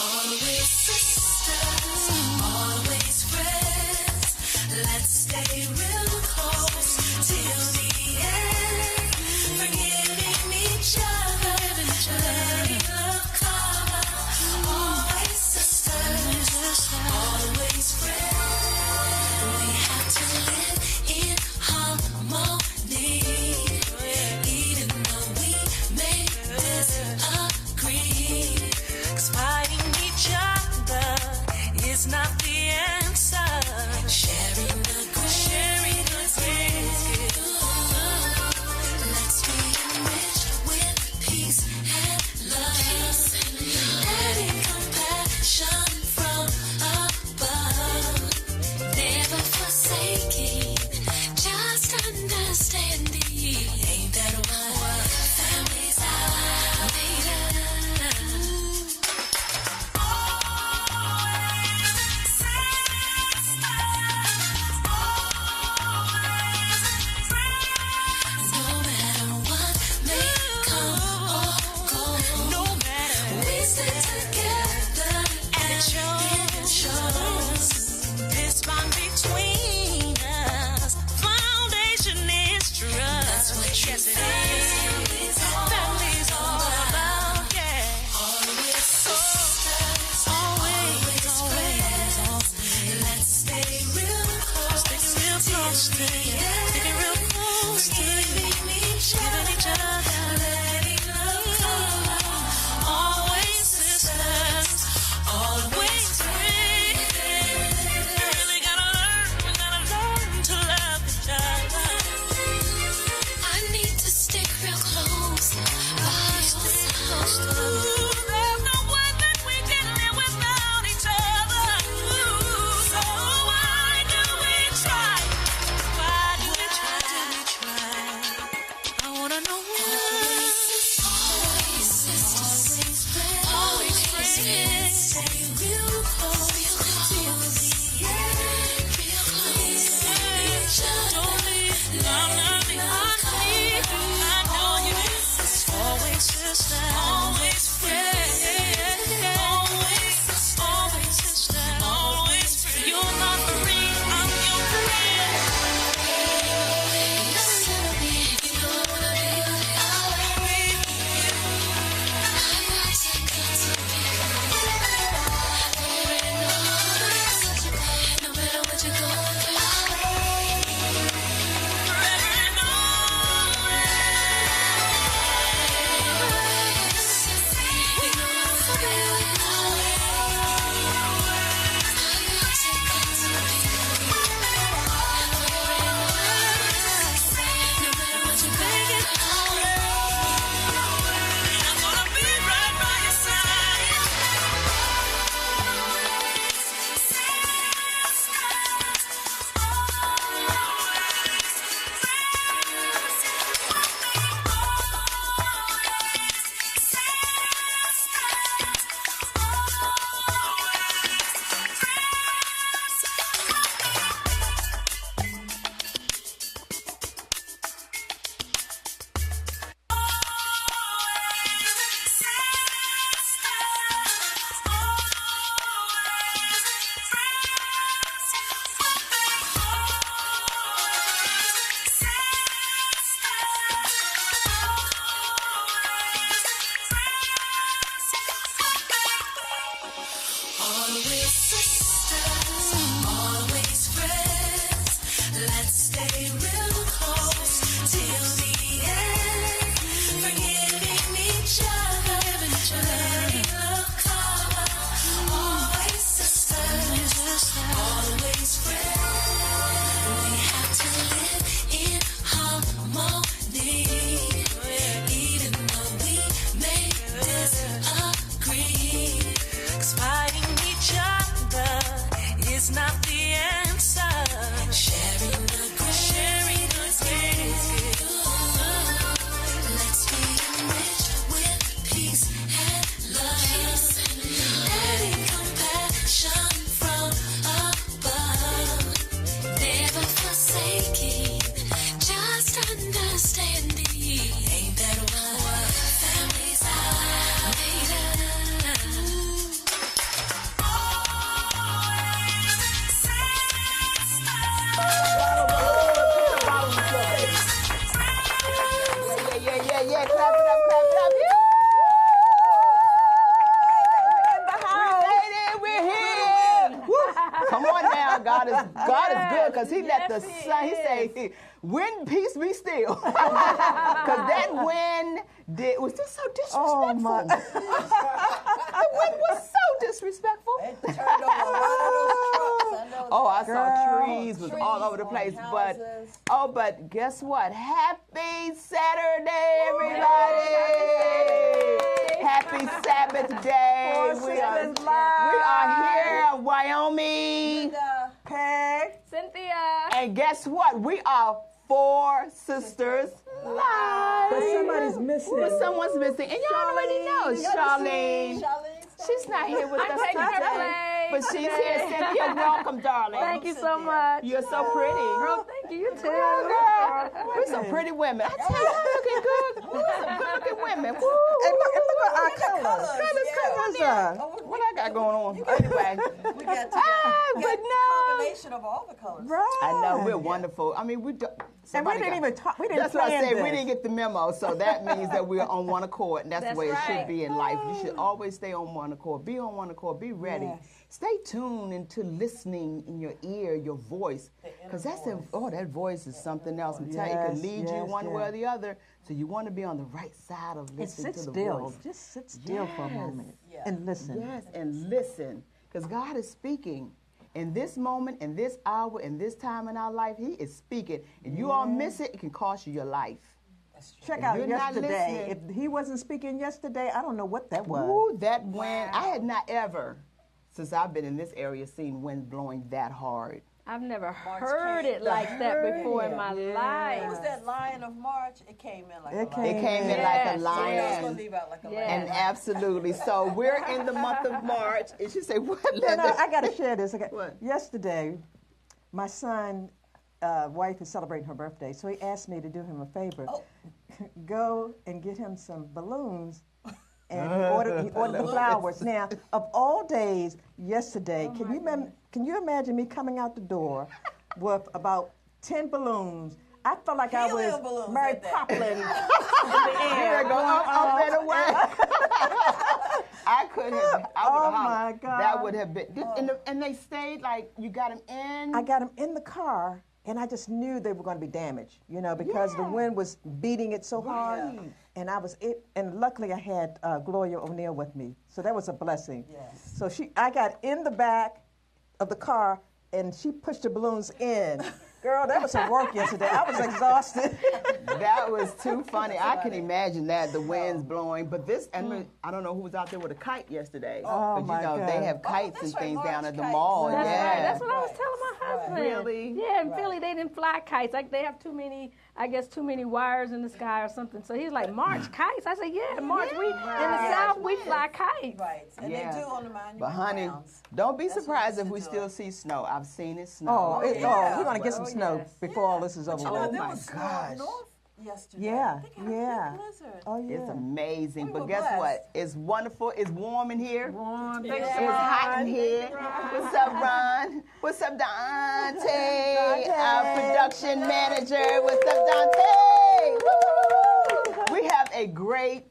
Always sisters, always friends. Let's stay real close till the end. Forgiving each other, letting love cover. Always sisters, always friends. We have to live in harmony, even though we may disagree. 'Cause fighting each other is not the answer. Sharing the good, sharing the good. Let's be enriched with peace and love. Letting compassion from above. Never forsaking, just understanding. Ain't that what families are made of? No matter what may come or go, no matter we stick together and it shows. This bond between us, foundation is trust. That's what you family's all about, yeah. Always sisters, always friends. Let's stay real close, till the end. Giving each other, letting love cover. Always sisters, always friends. Really gotta learn to love each other. I need to stick real close by your side. There's no way that we can live without each other. So why do we try? Why do we try? I wanna know why. Always sisters, always friends. Stay real close till the end. Real close to each other. Love me, I know you. Always sisters, always friends. Always sisters, always friends. You're my friend, I'm your friend. You don't wanna be no matter what you're going through. Forever and always sisters, always friends. Let's stay real close till the end. Forgiving each other, letting love cover. Always sisters, always friends. We have to live in harmony, even though we may disagree. 'Cause fighting each other is not the answer. Sharing the good, sharing the good. Let's be enriched with peace and love. Letting compassion from above. Never forsaking, just understanding. Ain't that what families are made of? God is good because He let the sun. He say, "Wind, peace, be still." Because that wind was just so disrespectful. Oh my! The wind was so disrespectful. It turned over a lot of those trucks. I know I that. saw trees was all over the on place. houses. But guess what? Happy Saturday, everybody! Happy Sabbath day. We are here, Wyoming. Peg. Cynthia. And guess what? We are 4 sisters live. But somebody's missing. But someone's missing. And y'all already know. Charlene. She's not here with us taking her today. place. But she's here. Cynthia, welcome, darling. Thank you so much. You're so pretty. Girl, thank you. You too. Girl, we're some pretty women. I tell you, we're looking good. We're some good-looking women. Woo. And look at our colors. Colors. What I got going on? Anyway. We got but no. combination of all the colors. Right. I know, we're wonderful. I mean, we do. And we didn't even talk. We didn't That's what I plan say. this. We didn't get the memo, so that means that we're on one accord, and that's the That's way it should right. be in life. You should always stay on one accord. Be on one accord. Be ready. Yes. Stay tuned into listening in your ear, your voice, because that voice is something else. I'm telling you, it can lead you one way or the other. So you want to be on the right side of And listening sit to the still. voice. Just sit still for a moment and listen. Yes, and listen, because God is speaking. In this moment, in this hour, in this time in our life, He is speaking. And you all miss it, it can cost you your life. Check If out you're not yesterday. listening- If he wasn't speaking yesterday, I don't know what that was. Ooh, that wind. I had not ever, since I've been in this area, seen wind blowing that hard. I've never heard it like that before in my What was life. that Lion of March? It came in like It a came lion. It came in like a Yes, So it's going to lion. leave out like a Yes. lion. And absolutely. So we're in the month of March. And she said, what? No, I got to share this. Okay. What? Yesterday, my son, wife is celebrating her birthday, so he asked me to do him a favor. Go and get him some balloons. And he ordered the flowers. Now, of all days, yesterday, can you imagine me coming out the door with about 10 balloons? I felt like I Helium was balloons Mary at that. Poppins in the air. Go up and away. I could have. I would Oh, have my hollered. God. That would have been. And they stayed like you got them in. I got them in the car, and I just knew they were going to be damaged, because the wind was beating it so hard. And and luckily I had Gloria O'Neill with me, so that was a blessing. Yes. So I got in the back of the car, and she pushed the balloons in. Girl, that was some work yesterday. I was exhausted. That was too funny. I can imagine that, the winds blowing. But this, and I don't know who was out there with a kite yesterday. Oh, but my God. they have kites that's and right, things March down at the kites. mall. That's yeah. right. That's what I was telling my husband. Really? Yeah, in Philly they didn't fly kites. Like they have too many wires in the sky or something. So he's like, March kites? I said, yeah, March. We in the South we fly kites. Right. And Yeah. they do on the monument But honey, grounds. don't be That's what surprised we if used we to do. still see snow. I've seen it snow. We're going to get some Oh, snow yes. before all this is over You know, with. there my was snow gosh. up north yesterday. Yeah, They got a yeah. big blizzard. Oh, yeah. It's amazing. We But were guess blessed. what? It's wonderful. It's warm in here. Warm. Yeah. It's hot in here. What's up, Ron? What's up, Dante? Our production manager. What's up, Dante? Woo! We have a great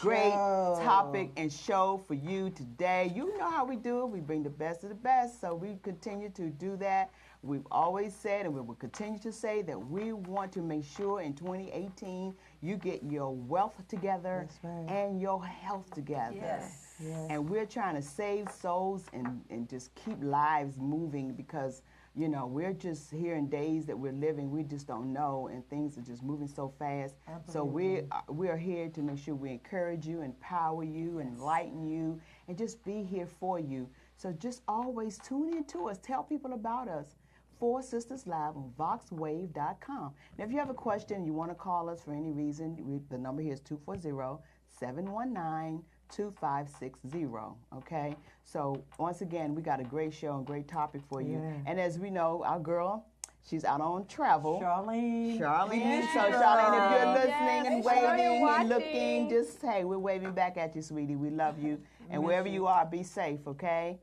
topic and show for you today. You know how we do it. We bring the best of the best, so we continue to do that. We've always said, and we will continue to say, that we want to make sure in 2018 you get your wealth together That's right. and your health together. Yes. Yes. And we're trying to save souls and just keep lives moving because, we're just here in days that we're living, we just don't know, and things are just moving so fast. So we're here to make sure we encourage you, empower you, enlighten you, and just be here for you. So just always tune in to us. Tell people about us. 4 Sisters Live on voxwave.com. Now, if you have a question, you want to call us for any reason, the number here is 240-719-2560, okay? So, once again, we got a great show and great topic for you. Yeah. And as we know, our girl, she's out on travel. Charlene. Charlene. So, Charlene, if you're listening and make sure you're waving and watching. looking, just, hey, we're waving back at you, sweetie. We love you. And wherever you are, be safe, okay?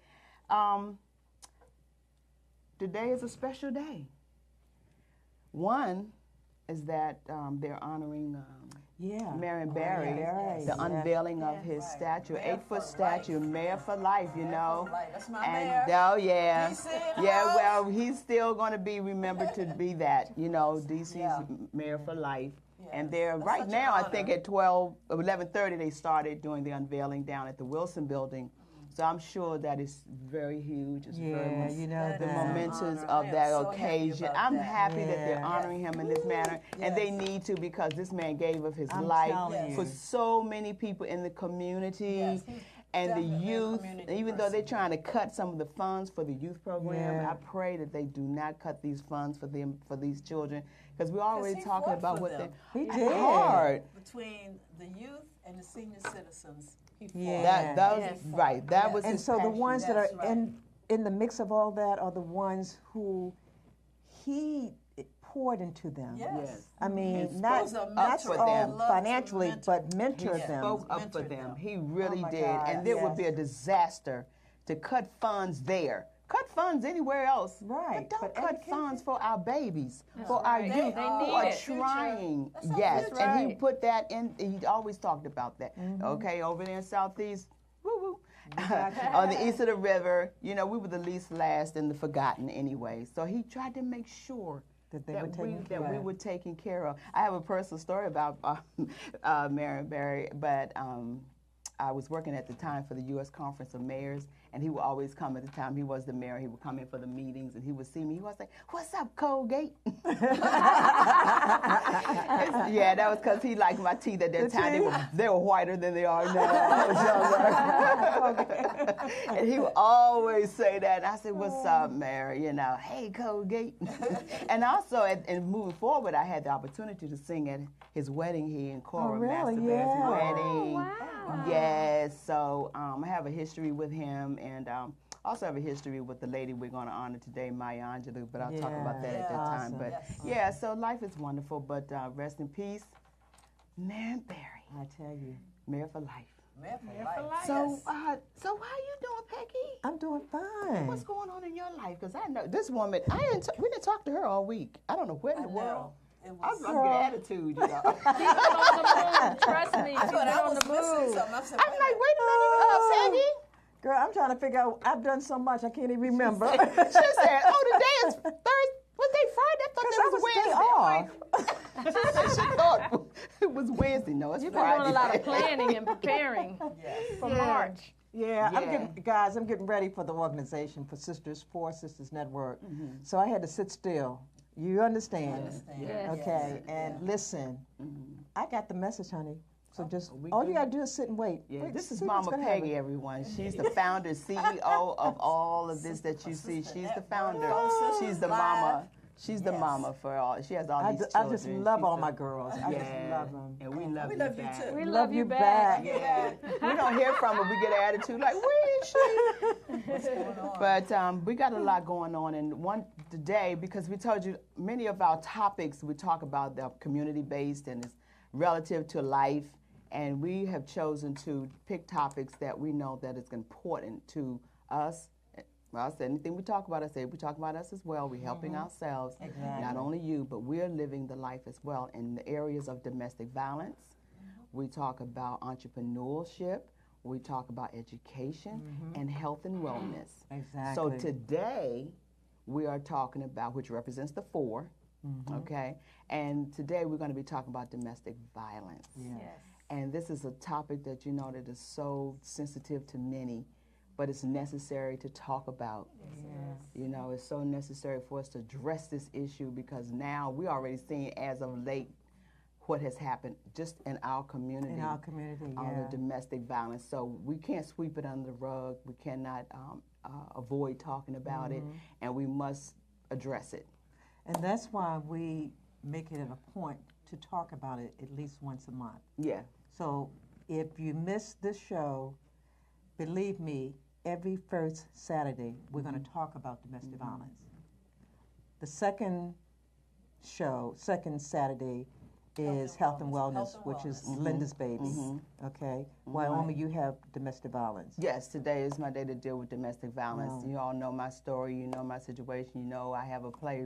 Today is a special day. One is that they're honoring Yeah. Marion Barry, Barry, the yeah. unveiling of his statue, Mayor 8-foot for statue, life. Mayor for life, you know. for life. That's my and mayor. oh yeah, DC in the yeah. house. Well, he's still going to be remembered to be that, you know, DC's Yeah. Mayor for life. And Yes. they're That's right such an now. I honor. think at 11:30 they started doing the unveiling down at the Wilson Building. So I'm sure that it's very huge. It's very Yeah, much you know That the is an that. momentous honor. of I am that so happy occasion. about I'm that. happy that they're Yeah. honoring him in this manner, and they Yes. need to because this man gave of his I'm life telling you. for so many people in the community. Yes, he's And the definitely a youth, community even though they're person. trying to cut some of the funds for the youth program, Yeah. I pray that they do not cut these funds for them for these children, because we're already he talking fought about for what them. He they did. hard. Between the youth and the senior citizens, he fought. Yeah. That was Yes. right. That Yes. was And his so the passion. ones that are That's right. in the mix of all that are the ones who he poured into them. Yes. I mean, And not spoke up not for all them. financially, Loves to but He mentor Yes. them. spoke up for Mentored them. them. He really Oh my did. God, And it would yes. be a disaster to cut funds there. Cut funds anywhere else. Right, But don't but cut education- funds for our babies, for our right. youth They who need are it. trying. That's our Yes, future. and he Right. put that in. He always talked about that. Mm-hmm. Okay, over there in Southeast, woo woo. got you. On the east of the river, you know, we were the least last and the forgotten anyway. So he tried to make sure That they were taken care we of. were taken care of. I have a personal story about Marion Barry, but I was working at the time for the U.S. Conference of Mayors, and he would always come at the time. He was the mayor. He would come in for the meetings, and he would see me. He was like, "What's up, Colgate?" Yeah, that was because he liked my teeth at that time. They were whiter than they are now. I was younger. And he would always say that. And I said, "What's up, Mayor? You know, hey, Colgate." And also, and moving forward, I had the opportunity to sing at his wedding here in Cora, really? Master Bear's Yeah. wedding. Wow. Yes, so I have a history with him, and also have a history with the lady we're going to honor today, Maya Angelou, but I'll talk about that at that Yeah. time. Awesome. But Yes. yeah, so life is wonderful, but rest in peace, Marion Barry, I tell you, Mayor for life. Mayor for Mayor life. for life. So, Yes. so how you doing, Peggy? I'm doing fine. What's going on in your life? Because I know this woman. We didn't talk to her all week. I don't know what in the world. It I'm was. gonna get attitude, you know. She's been on the move. Trust me, she's I been thought I on was the missing move. something. I said, I'm like, wait a minute, Peggy. Girl, I'm trying to figure out. I've done so much I can't even remember. She said, "Oh, today is Thursday. Was they Friday? I thought Because that I was was day Wednesday." off. She thought it was Wednesday. No, it's You've been Friday. doing a lot of planning and preparing Yes. for March. Yeah, Yeah. I'm getting ready for the organization for Four Sisters Network. So I had to sit still. You understand? Understand. Yes. Okay, Yes. and listen. I got the message, honey. So just we all you good. gotta do is sit and wait. Yeah, Wait, this is see what's Mama gonna Peggy, happen. everyone. She's the founder, CEO of all of this that you see. She's the founder. She's the mama. She's the Yes. mama for all. She has all I, these ju- I children. just love She's all the- my girls. I just Yeah, love them. and we love We you love you back. too. We Love love you you back. Yeah, we don't hear from her. We get an attitude like, where is she? What's going on? But we got a lot going on, and one today, because we told you many of our topics we talk about the community-based and it's relative to life, and we have chosen to pick topics that we know that is important to us. Well, I said anything we talk about, I said we talk about us as well. We're helping ourselves, not only you, but we're living the life as well in the areas of domestic violence. We talk about entrepreneurship. We talk about education and health and wellness. Exactly. So today we are talking about, which represents the 4, okay? And today we're going to be talking about domestic violence. Yes. And this is a topic that you know that is so sensitive to many, but it's necessary to talk about. You know, it's so necessary for us to address this issue because now we're already seeing as of late what has happened just in our community. In our community, On yeah. the domestic violence. So we can't sweep it under the rug. We cannot avoid talking about it, and we must address it. And that's why we make it a point to talk about it at least once a month. Yeah. So if you miss this show, believe me, every first Saturday we're going to talk about domestic violence. The second Saturday is Health and Wellness, which is Linda's baby. Okay? Wyoming, you have domestic violence. Yes, today is my day to deal with domestic violence. Wow. You all know my story. You know my situation. You know I have a play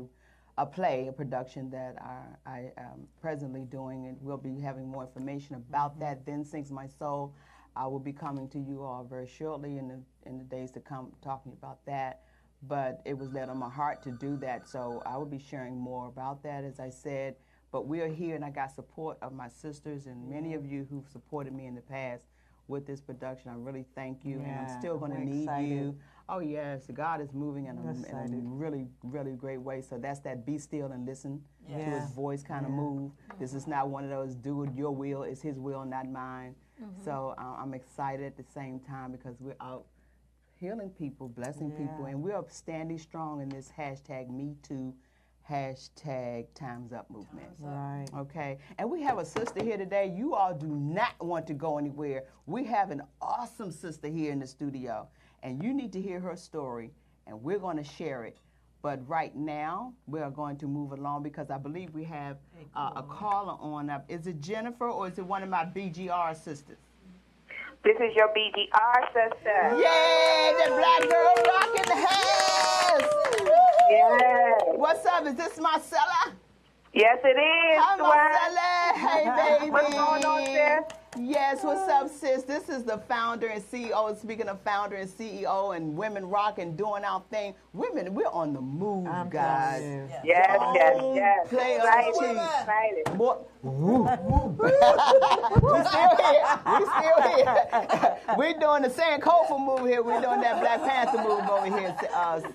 a play, a production that I am presently doing, and we'll be having more information about that. Then Sings My Soul. I will be coming to you all very shortly in the days to come, talking about that. But it was laid on my heart to do that, so I will be sharing more about that, as I said. But we are here, and I got support of my sisters and many of you who've supported me in the past with this production. I really thank you, and I'm still going to need you. Oh, yes, God is moving in a really, really great way. So that's that be still and listen to his voice kind of move. This is not one of those do it your will, it's his will, not mine. So I'm excited at the same time because we're out healing people, blessing people, and we're standing strong in this hashtag Me Too, hashtag Time's Up movement. Right. Okay, and we have a sister here today. You all do not want to go anywhere. We have an awesome sister here in the studio, and you need to hear her story, and we're going to share it. But right now, we are going to move along because I believe we have a caller on up. Is it Jennifer or is it one of my BGR sisters? This is your BGR sister. Yay, the black girl rock in the house. Yes. What's up? Is this Marcella? Yes, it is. Hi, Marcella. Hey, baby. What's going on, sis? Yes, what's up, sis? This is the founder and CEO. Speaking of founder and CEO and women rock and doing our thing. Women, we're on the move, guys. Yes. Play Excited. More. We still here. We're doing the San Kofa move here. We're doing that Black Panther move over here. That's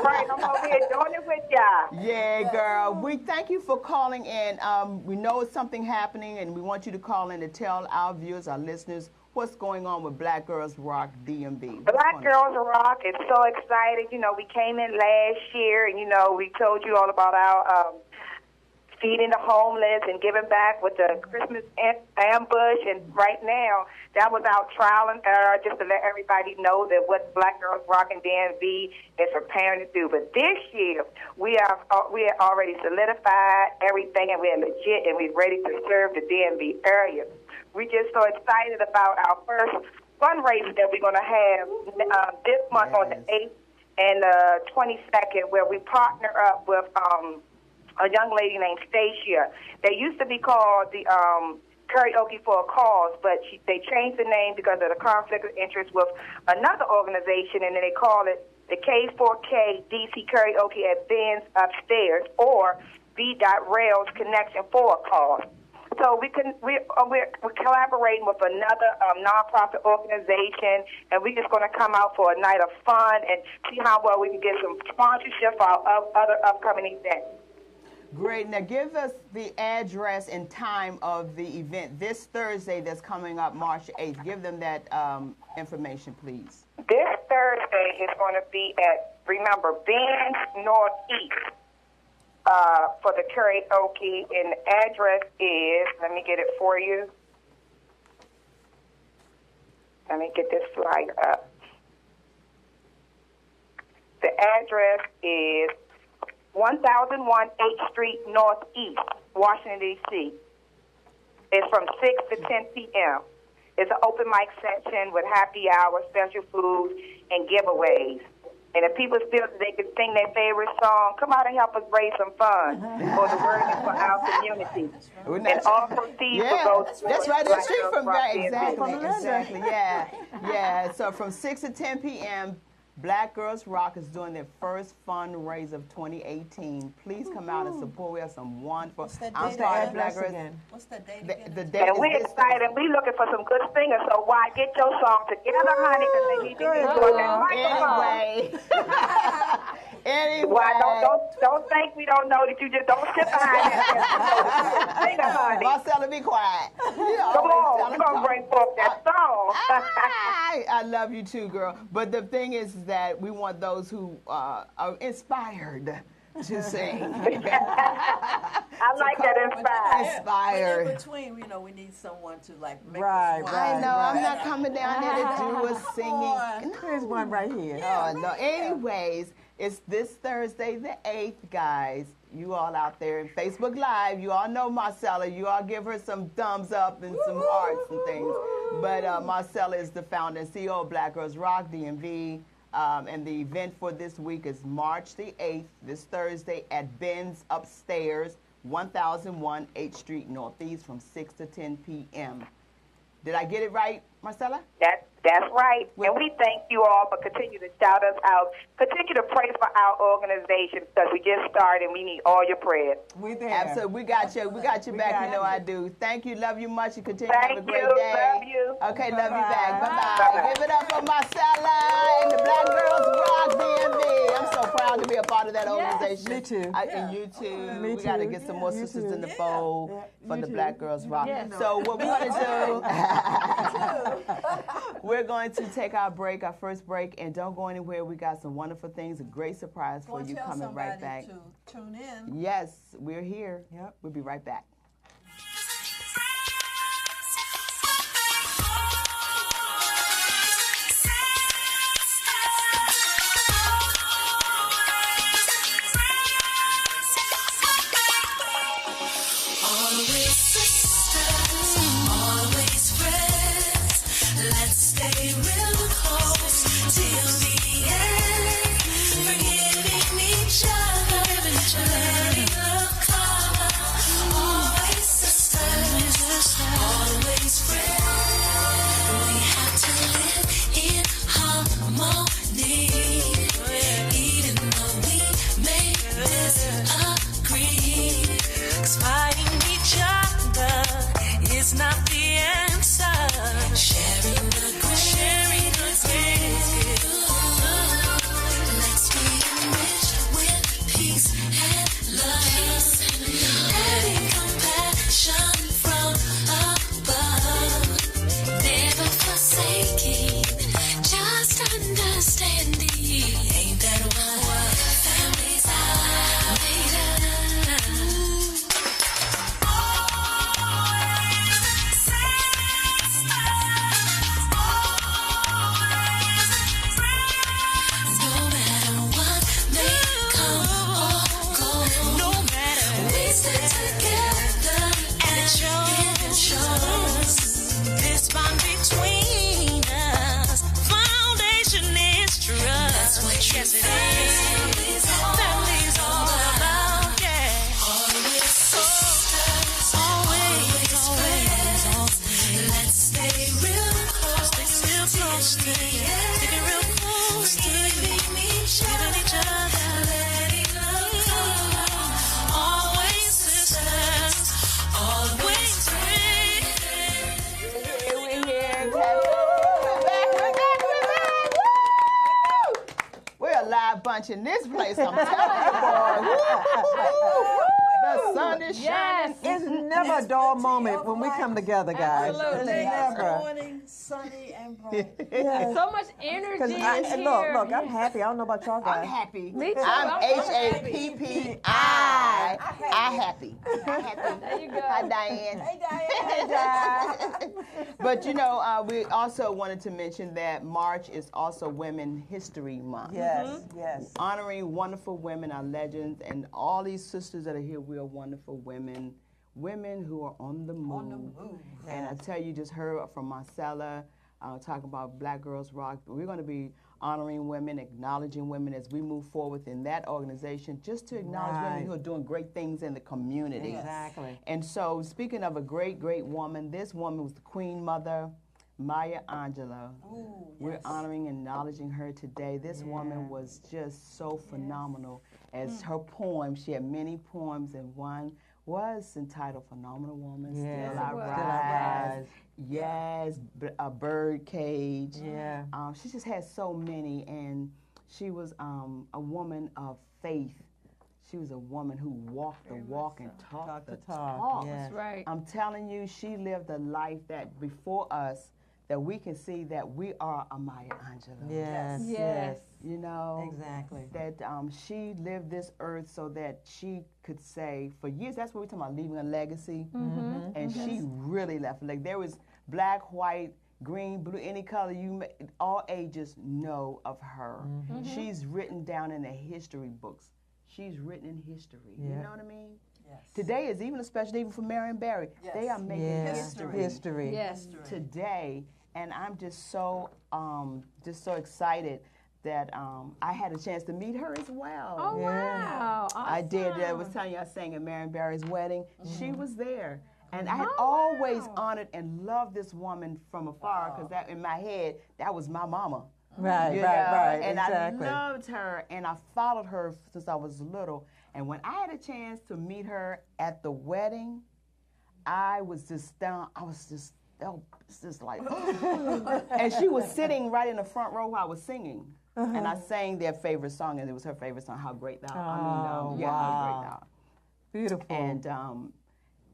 right. I'm over here doing it with y'all. Yeah, girl. We thank you for calling in. We know it's something happening, and we want you to call in to tell our viewers, our listeners, what's going on with Black Girls Rock DMV. Black Girls Rock is so excited. You know, we came in last year, and, you know, we told you all about our feeding the homeless and giving back with the Christmas ambush. And right now, that was our trial and error, just to let everybody know that what Black Girls Rock and DMV is preparing to do. But this year, we are already solidified everything, and we're legit, and we're ready to serve the DMV area. We're just so excited about our first fundraiser that we're going to have this month on the 8th and the 22nd, where we partner up with a young lady named Stacia. They used to be called the Karaoke for a Cause, but they changed the name because of the conflict of interest with another organization, and then they call it the K4K DC Karaoke at Ben's Upstairs, or B.Rails Connection for a Cause. So we're collaborating with another nonprofit organization, and we're just going to come out for a night of fun and see how well we can get some sponsorship for our other upcoming events. Great. Now give us the address and time of the event this Thursday that's coming up March 8th. Give them that information, please. This Thursday is going to be at, remember, Ben's Northeast for the karaoke, and the address is, let me get it for you. Let me get this flyer up. The address is 1001 8th Street Northeast, Washington, D.C. It's from 6 to 10 p.m. It's an open mic session with happy hour, special foods, and giveaways. And if people feel that they can sing their favorite song, come out and help us raise some funds for the word and for our community. And all proceeds will go to that's right, that's street from right. Exactly. Yeah. So from 6 to 10 p.m., Black Girls Rock is doing their first fundraiser of 2018. Please come out and support. We have some wonderful. I'm starting Black Girls. What's the date again? The date and we're excited. We're looking for some good singers. So why get your song together, honey? Because they need to get that microphone. Anyway. Why don't think we don't know that you just don't sit behind that. Singer, honey. Marcella, be quiet. Come on, we're gonna bring forth that song. I love you too, girl. But the thing is that we want those who are inspired to sing. I like that inspired. But in between, you know, we need someone to like make Right. I know. I'm not coming down there to do a singing. There's one right here. Oh, no. Anyways, it's this Thursday, the 8th, guys. You all out there in Facebook Live, you all know Marcella. You all give her some thumbs up and some hearts and things. But Marcella is the founder and CEO of Black Girls Rock, DMV. And the event for this week is March the 8th, this Thursday, at Ben's Upstairs, 1001 8th Street Northeast, from 6 to 10 p.m. Did I get it right, Marcella? That's right. And we thank you all for continuing to shout us out. Continue to pray for our organization because we just started and we need all your prayers. We're there. Absolutely. We got you. We got you back. You know I do. Thank you. Love you much. And continue to have a great day. Love you. Okay, love you back. Bye-bye. Bye-bye. Give it up for Marcella and the Black Girls Rock DMV. I'm so proud to be a part of that organization. Me too. And you too. Me We got to too. get some more You sisters too. in the fold for You the too. Black Girls Rock. Yes. So what we're going to do, we're going to take our break, our first break, and don't go anywhere. We got some wonderful things, a great surprise for you Tell coming right back. somebody to tune in. Yes, we're here. Yep. We'll be right back. Always sisters, always friends. Let's stay real close till the end. Forgiving each other, letting love come. Always sisters, always friends. We have to live in harmony, even though we may disagree. 'Cause fighting each other is not the answer. Sharing the grace. Let's be enriched with peace and love. Letting compassion from above. Never forsaking, just understanding. Ain't that what families are made of? No matter what may come or go, no matter we stick together and it shows. This bond between us, foundation is trust. That's what yes it is. Family's all about, yeah. Always sisters, always. Let's stay real close, sticking real close to giving each other, letting love come. Always sisters, always friends. We're here. We're back. Woo! We're a live bunch in this place, I'm telling you, boy. Woo! The sun is shining. Yes. It's never a dull moment when we come together, guys. Absolutely. It's Today is never. morning, sunny and bright. Yes. So much energy 'Cause in look, here. I'm happy. I don't know about y'all guys. I'm happy. Me too. I'm I'm HAPPI. I'm happy. There you go. Hi, Diane. Hey, Diane. But you know, we also wanted to mention that March is also Women History Month. Yes, yes. Honoring wonderful women, our legends, and all these sisters that are here. We are wonderful women, women who are on the move. On the move. And I tell you, just heard from Marcella talking about Black Girls Rock. We're going to be honoring women, acknowledging women as we move forward in that organization, just to acknowledge women Right. who are doing great things in the community. Exactly. And so, speaking of a great, great woman, this woman was the Queen Mother, Maya Angelou. Ooh, We're yes. honoring and acknowledging her today. This woman was just so phenomenal. As her poems, she had many poems, and one was entitled "Phenomenal Woman." Yeah. Still I Still I rise. Rise. Yes, a bird cage. Yeah. She just had so many, and she was a woman of faith. She was a woman who walked the walk and talked the talk. Yeah. That's right. I'm telling you, she lived a life that before us, that we can see that we are a Maya Angelou. Yes. Yes. You know, Exactly. that she lived this earth so that she could say, for years, that's what we're talking about, leaving a legacy. And she really left. Like, there was black, white, green, blue, any color, all ages know of her. She's written down in the history books. She's written in history. You Yeah. know what I mean? Yes. Today is even a special day even for Marion Barry. Yes. They are making Yeah. history Yes. today, and I'm just so excited that I had a chance to meet her as well. Oh, wow. Awesome. I did. I was telling you, I sang at Marion Barry's wedding. She was there. And I had always honored and loved this woman from afar, because that in my head, that was my mama. Right, You right, know? And exactly. I loved her, and I followed her since I was little. And when I had a chance to meet her at the wedding, I was just down. I was just like, and she was sitting right in the front row while I was singing. And I sang their favorite song, and it was her favorite song, How Great Thou Art. How Great Thou Art. Beautiful. And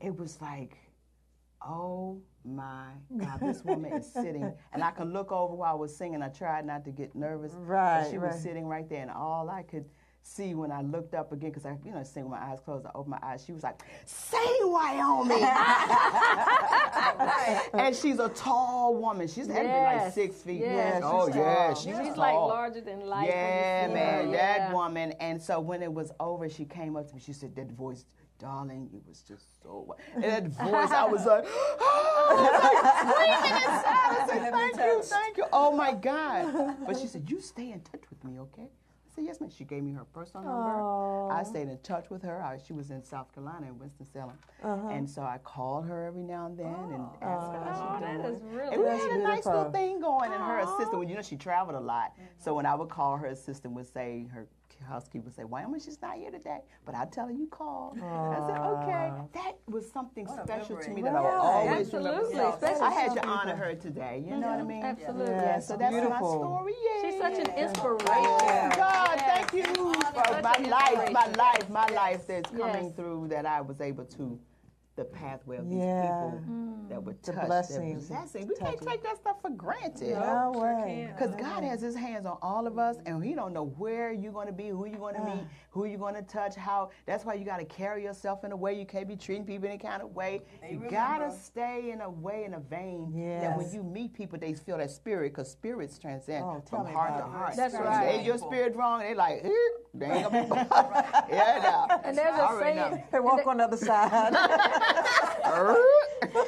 it was like, oh my God, this woman is sitting. And I could look over while I was singing. I tried not to get nervous. Right, but she was sitting right there, and all I could see when I looked up again, because I, sing with my eyes closed, I opened my eyes, she was like, "Say Wyoming." And she's a tall woman. She's had to be like 6 feet. Yes. Oh, yeah, she's She's tall. like larger than life. Yeah, when you see her. man, that woman. And so when it was over, she came up to me. She said, that voice, darling, it was just so. And that voice, I was like, screaming inside. I said, thank you. Oh my God. But she said, you stay in touch with me, okay? I said, yes, ma'am. She gave me her personal number. I stayed in touch with her. She was in South Carolina, in Winston-Salem. And so I called her every now and then and asked her how she's doing. That is really And we had a nice beautiful. little thing going, and her assistant, well, she traveled a lot. So when I would call, her assistant would say, her housekeeper would say, Wyoming, she's not here today, but I'll tell her you called. I said, okay. That was something special to me that I will always remember. Absolutely. So I had to honor her today, you know what I mean? Absolutely. Yeah, so that's beautiful. my story. Yeah. She's such an inspiration. Oh, God, thank you for Such my an life that's coming through, that I was able to, the pathway of these people that were touched. blessings. We can't take that stuff for granted. No way. Because God has his hands on all of us, and he don't know where you're going to be, who you're going to meet, who you're going to touch, how. That's why you got to carry yourself in a way. You can't be treating people any kind of way. You got to stay in a way, in a vein, that when you meet people, they feel that spirit, because spirits transcend from heart to heart. That's If right. your spirit wrong, they like, they ain't going to be. Yeah, no. And there's a saying. They walk on the other side.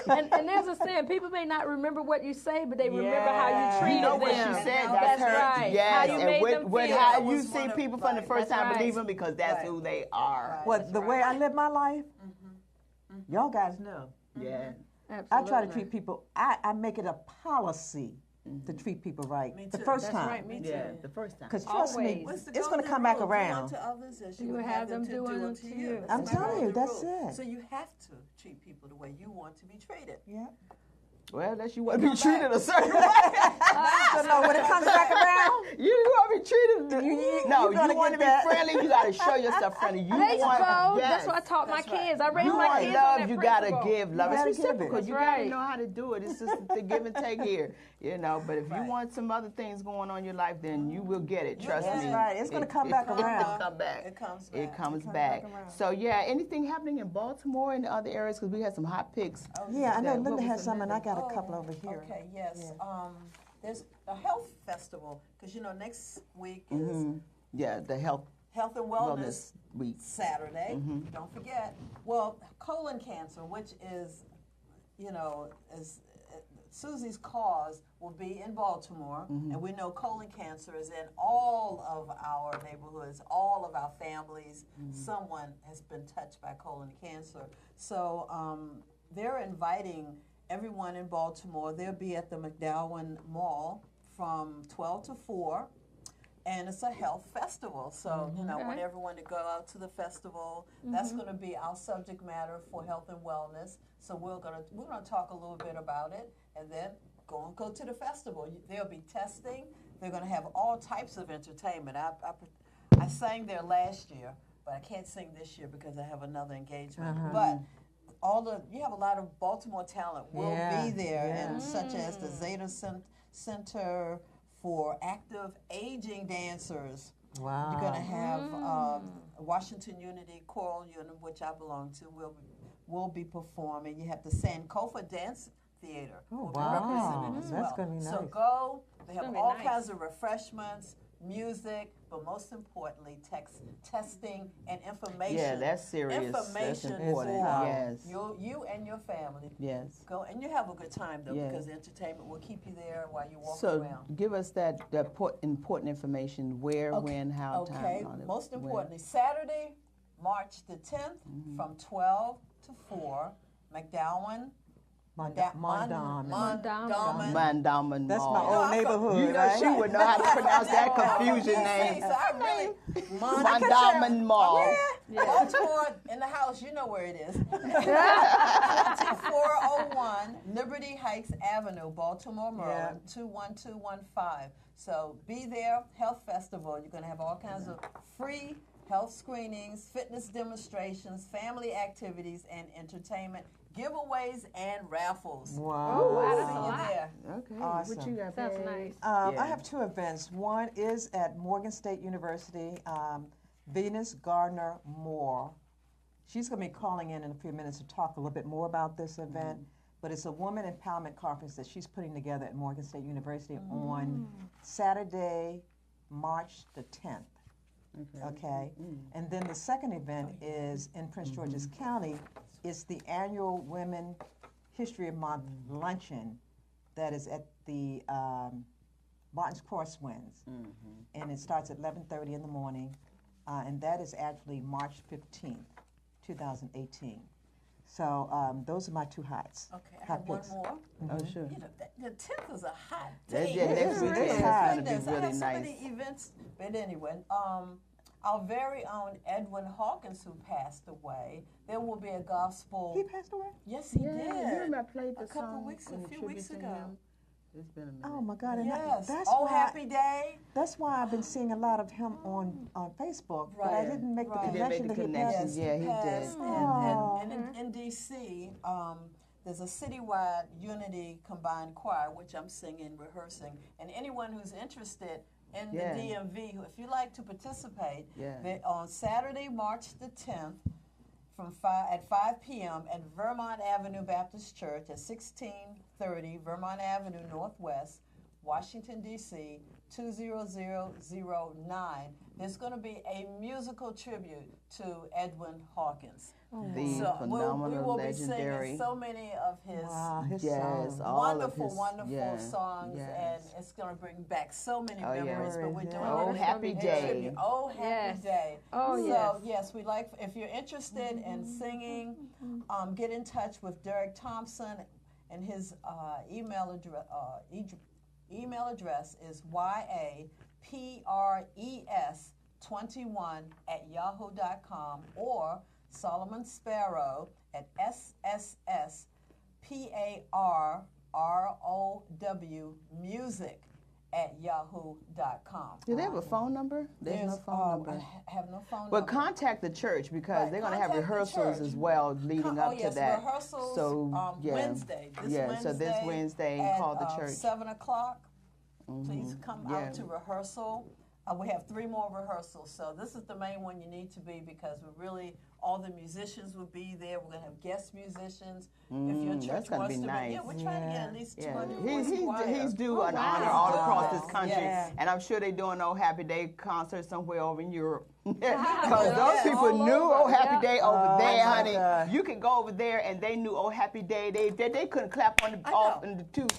And there's a saying, people may not remember what you say, but they remember how you treated You know them. what she said, That's her. right. Yes, How you and made them feel. how you see people from the first That's time, right. believe them, because that's who they are. Well, the way I live my life, y'all guys know. Yeah. Absolutely. I try to treat people, I make it a policy to treat people right. The first time. Right, me too. Yeah, the first time. Because trust me, Always. it's going to come back around. Do unto others as You you would have them to do do unto unto you. you. I'm the telling you, golden that's rule. it. So you have to treat people the way you want to be treated. Yeah. Well, unless you want to be treated a certain way. So no, when it comes back around, You want to be treated. No, you gotta you want to get be that. friendly. You got to show yourself friendly. You There you want, go. yes. That's what I taught my kids. I raised You my want kids love, on that you gotta principle. give love. You gotta It's give it. reciprocal. That's You right. gotta know how to do it. It's just the give and take here, you know. But if you want some other things going on in your life, then you will get it. Trust That's me. right. It's gonna come back around. It'll come back. It comes back. It comes back. So yeah, anything happening in Baltimore and the other areas, because we had some hot picks. Yeah, I know What Linda was has the some, and I got a Oh, couple over here. Okay, yes. There's a health festival, because, next week is Yeah, the health Health and wellness week. Saturday. Don't forget. Well, colon cancer, which is, is Susie's cause, will be in Baltimore, and we know colon cancer is in all of our neighborhoods, all of our families. Someone has been touched by colon cancer. So they're inviting everyone in Baltimore. They'll be at the McDowell Mall from 12 to 4. And it's a health festival, so want everyone to go out to the festival. That's going to be our subject matter for health and wellness. So we're gonna talk a little bit about it, and then go to the festival. There'll be testing. They're going to have all types of entertainment. I sang there last year, but I can't sing this year because I have another engagement. But you have a lot of Baltimore talent will be there, and such as the Zeta Center for active aging dancers. Wow. You're going to have Washington Unity Choral Unit, which I belong to, will be performing. You have the Sankofa Dance Theater will be represented as well. That's going to be nice. So go. They have all nice. kinds of refreshments, music, but most importantly, testing and information. Yeah, that's serious. That's Information important. for Yes. you and your family. Yes. Go and you have a good time though, Yes. because the entertainment will keep you there while you walk So around. give us that important information: where, when, how, time. Okay. and all that. Most When. importantly, Saturday, March the 10th, from 12 to 4, McDowell. Mondawmin. Mandamin That's Mall. my old neighborhood, You know right? she would know how to pronounce that confusion name. So I really, Mandamin Mall. Baltimore in the house, you know where it is. 2401 Liberty Heights Avenue, Baltimore, Maryland, 21215. So be there, Health Festival. You're going to have all kinds of free health screenings, fitness demonstrations, family activities, and entertainment, giveaways, and raffles. Wow. Oh, wow, that's See a you lot. there. Okay. Awesome. What you got? Sounds Paige? nice. Yeah. I have two events. One is at Morgan State University. Venus Gardner Moore. She's going to be calling in a few minutes to talk a little bit more about this event. But it's a woman empowerment conference that she's putting together at Morgan State University on Saturday, March the 10th. Okay. And then the second event is in Prince George's County. It's the annual Women History Month luncheon that is at the Martin's Crosswinds. And it starts at 11:30 in the morning. And that is actually March 15th, 2018. So those are my two hots. Okay, I hot have one picks. more. Oh, sure. You know, the 10th is a hot That- day. yeah, next weekend Goodness, is gonna be goodness, really I have so nice. many events. But anyway, our very own Edwin Hawkins, who passed away, there will be a gospel. He passed away? Yes, he Yeah, did. you remember I played the a couple song weeks, in a few tribute weeks to ago. him? It's been a minute. Oh my God! And Yes. that's Oh, why. happy day. That's why I've been seeing a lot of him on Facebook, but I Right, didn't make the right. You didn't make connection the to get connection. past. Yeah, he passed. did. And in D.C., there's a citywide Unity Combined Choir, which I'm singing, rehearsing. And anyone who's interested in Yeah. the DMV, if you like to participate, Yeah. on Saturday, March the 10th, at 5 p.m. at Vermont Avenue Baptist Church at 1630 Vermont Avenue Northwest, Washington, D.C., 20009. There's going to be a musical tribute to Edwin Hawkins. The So we phenomenal, will be legendary. singing so many of his Wow, his Yes, songs. all wonderful, of his, wonderful songs, yes. and it's going to bring back so many Oh, yeah. memories. But we're doing Oh, it happy in day. tribute. Oh, happy Yes. day. Oh, so, yes. yes, we like, if you're interested in singing, get in touch with Derek Thompson, and his email address is yapres21@yahoo.com, or Solomon Sparrow at ssparrowmusic@yahoo.com. Do they have a phone number? There's no phone number. I have no phone But number. contact the church because Right, they're going to have contact the rehearsals church. as well leading up yes, to that. rehearsals, so Wednesday. This yeah, Wednesday. so this Wednesday, at, call the church. 7 o'clock. Please come Yeah. out to rehearsal. We have 3 more rehearsals, so this is the main one you need to be, because all the musicians will be there. We're going to have guest musicians. If your church that's gonna wants be to nice. yeah, we're trying to get at least Yeah, 200 voice he's choir. due an wow. honor all Wow. across this country, Yeah. and I'm sure they're doing Oh Happy Day concert somewhere over in Europe. Because Yeah, those people all knew over. Oh Happy Yeah. Day over Oh, there, my honey. God. You could go over there and they knew Oh Happy Day. They couldn't clap on the I off know. in the two. And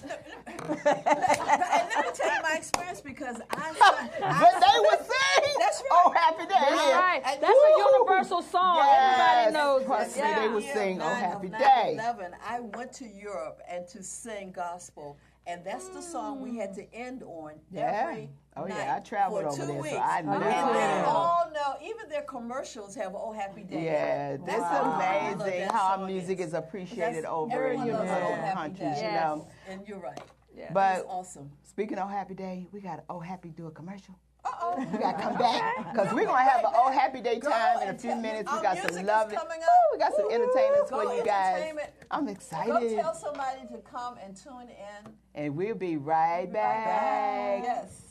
let me tell you my experience, because But they would sing That's right. Oh Happy Day. That's Yeah. right. And That's a woo-hoo. universal song. Yes. Everybody knows Trust it. me, they Yeah. would sing Oh Happy Day. 9/11, I went to Europe and to sing gospel, and that's the song we had to end on every Oh, night yeah, I traveled for over 2 there, so weeks. I know. And they Yeah. all know, even their commercials have "Oh Happy Day." Yeah, that's Wow. I love amazing that how our song. music is appreciated That's- over in everyone loves other Oh Happy countries, Day. you Yes. know. And you're right. Yeah. But It's awesome. speaking of Happy Day, we got Oh Happy do a commercial. Uh-oh. We got to come back because we're going to have an Oh Happy Day Go time in a and few tell- minutes. our We got music some is lovely, coming up. Woo, we got some entertainers Go for you guys. entertainment. I'm Go excited. tell somebody to come and tune in. And we'll be right back. Yes.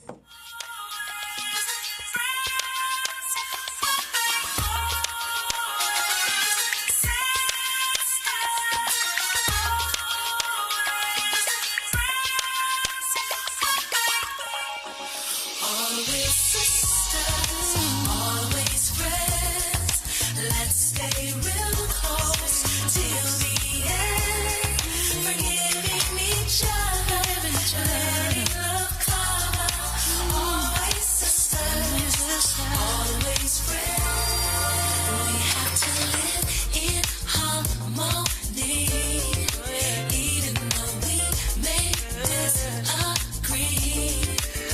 Always Always sisters, always friends. Let's stay real close till the end. Forgiving each other, letting love cover. Always sisters, always friends. We have to live in harmony, even though we may disagree.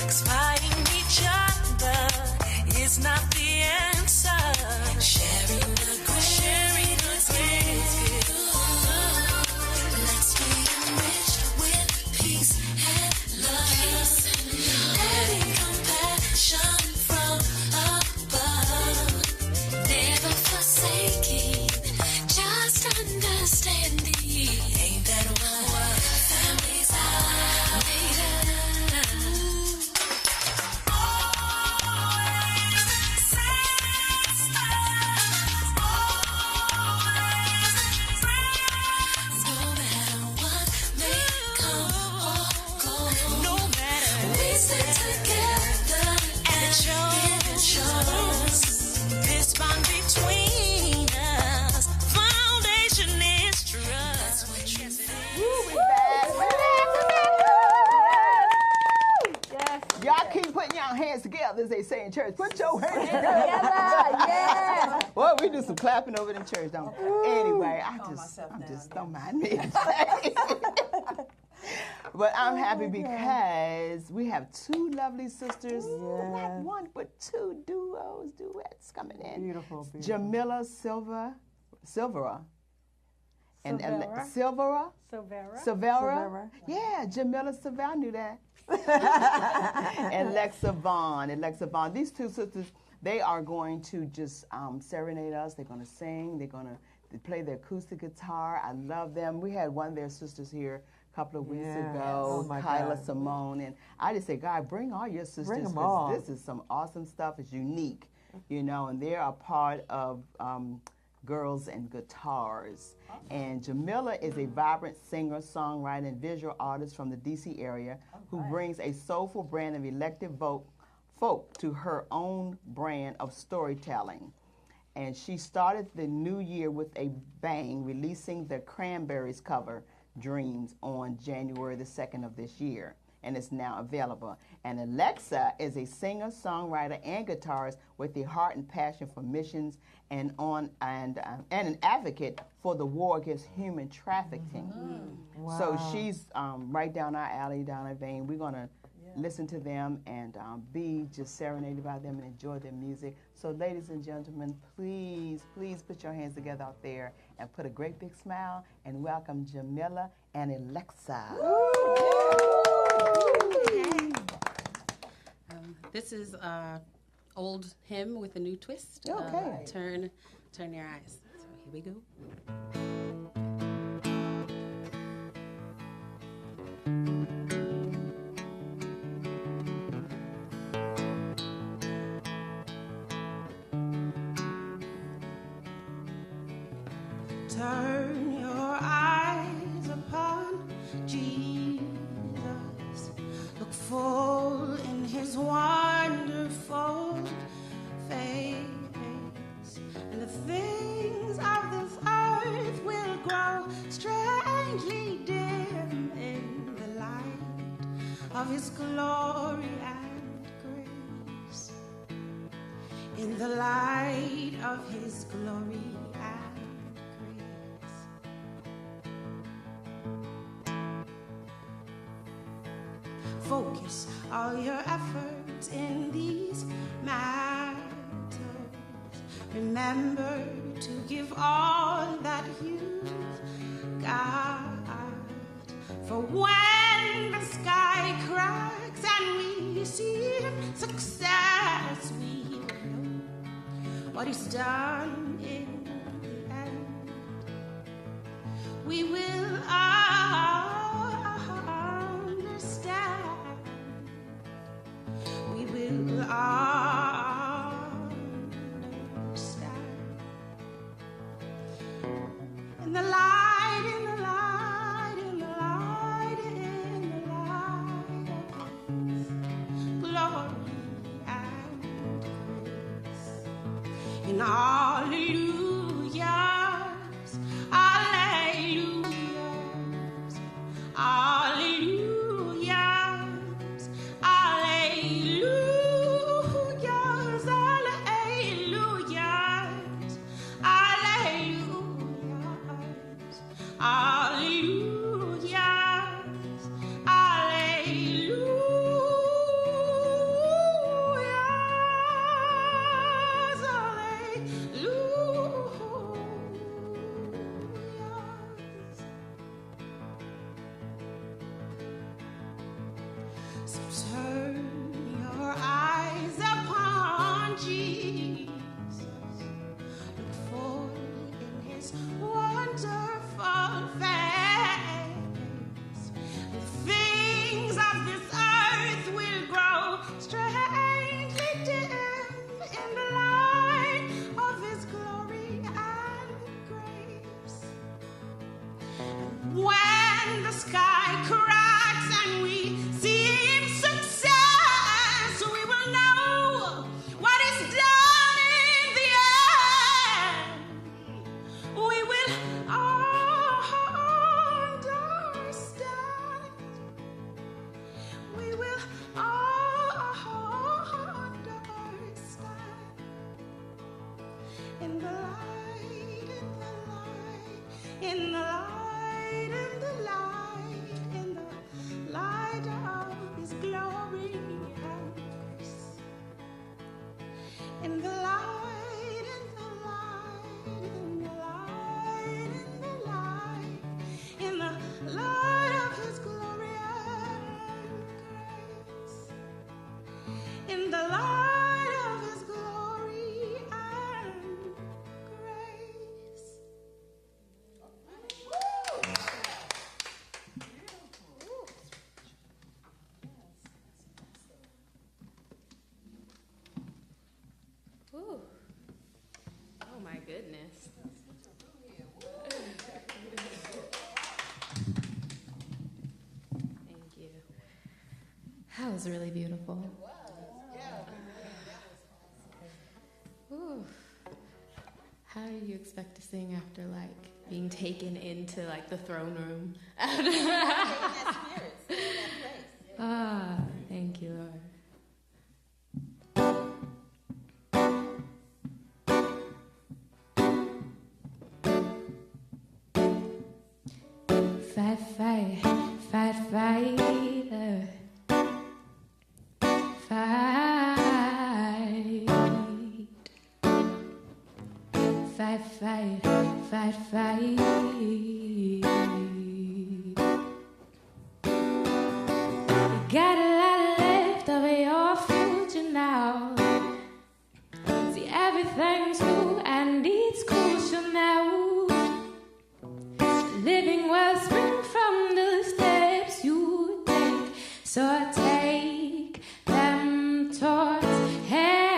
'Cause fighting each other is not the answer. Sharing the grace, let's be enriched with peace and love, letting compassion from above. Never forsaking, just understanding. Ain't that what families are made of? Always sisters, always friends. No matter what may come or go, no matter we stick together and it shows. This bond between us, foundation is trust. Yes. Y'all keep putting y'all hands together, as they say in church. Put your hands together. Yeah. Well, we do some clapping over in church, don't we? Anyway, myself down. don't mind me. But I'm happy because we have two lovely sisters, not one, but two duets coming in. Beautiful. Jamila Silvera. And Silvera. Silvera. Yeah, Jamila Silvera, I knew that. And Lexa Vaughn. These two sisters, they are going to just serenade us. They're going to sing. They're going to play the acoustic guitar. I love them. We had one of their sisters here a couple of weeks ago, Oh, my Kyla God. Simone. And I just say, God, bring all your sisters. Bring 'em 'cause all. This is some awesome stuff. It's unique, you know, and they're a part of Girls and Guitars. And Jamila is a vibrant singer, songwriter, and visual artist from the D.C. area who brings a soulful brand of electric folk to her own brand of storytelling. And she started the new year with a bang, releasing the Cranberries cover, Dreams, on January the 2nd of this year. And it's now available. And Alexa is a singer, songwriter, and guitarist with a heart and passion for missions and an advocate for the war against human trafficking. Wow. So she's right down our alley, down our vein. We're gonna listen to them and be just serenaded by them and enjoy their music. So, ladies and gentlemen, please put your hands together out there and put a great big smile and welcome Jamila and Alexa. This is old hymn with a new twist. Okay. Turn your eyes. So here we go. Turn your eyes upon Jesus. Look full in his wonderful face, and the things of this earth will grow strangely dim in the light of his glory and grace. In the light of his glory and grace. Focus all your efforts in these matters. Remember to give all that you've got. For when the sky cracks and we see success, we will know what he's done in the end. We will understand. We will understand. In the light, in the light, in the light, in the light of his glory and and hallelujahs, hallelujahs, hallelujahs, hallelujahs, hallelujahs, hallelujahs, hallelujahs, hallelujahs. So turn your eyes upon Jesus. Look for in his wonderful face. The things of this earth will grow strangely dim in the light of his glory and grace. When the sky cracks and we see success, we will know what is done in the end. We will understand. We will understand. In the light, in the light, in the light, in the light of his glory and grace. In the light, in the light, in the light, in the light, in the light of his glory and grace. In the light of his glory and grace. Ooh. Oh my goodness. Thank you. That was really beautiful. Ooh. How do you expect to sing after like being taken into like the throne room? Ah, thank you, Lord. Fight, fight, fight, fight, fight, fight, fight, fight, fight. You got a lot left of your future now. See, everything's new and it's crucial now. Living will spring from the steps you take, so take them towards heaven.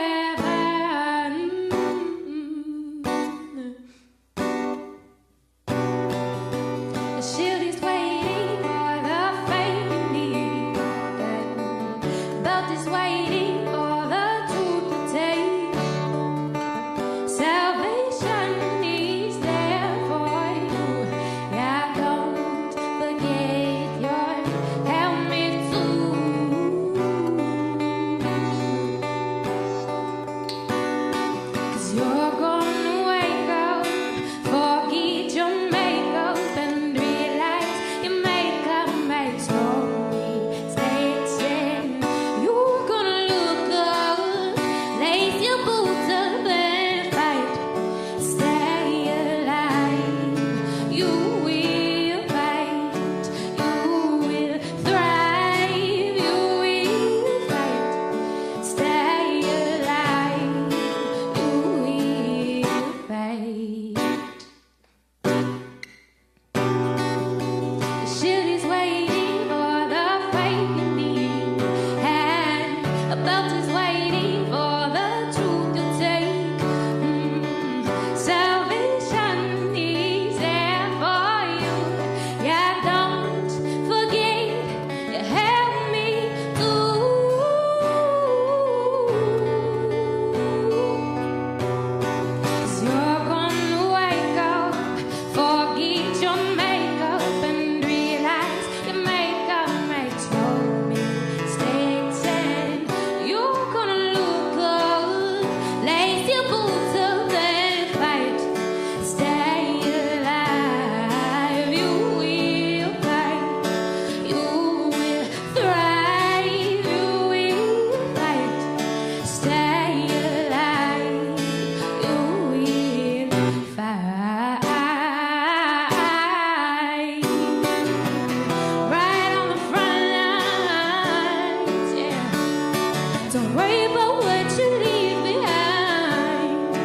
you leave behind.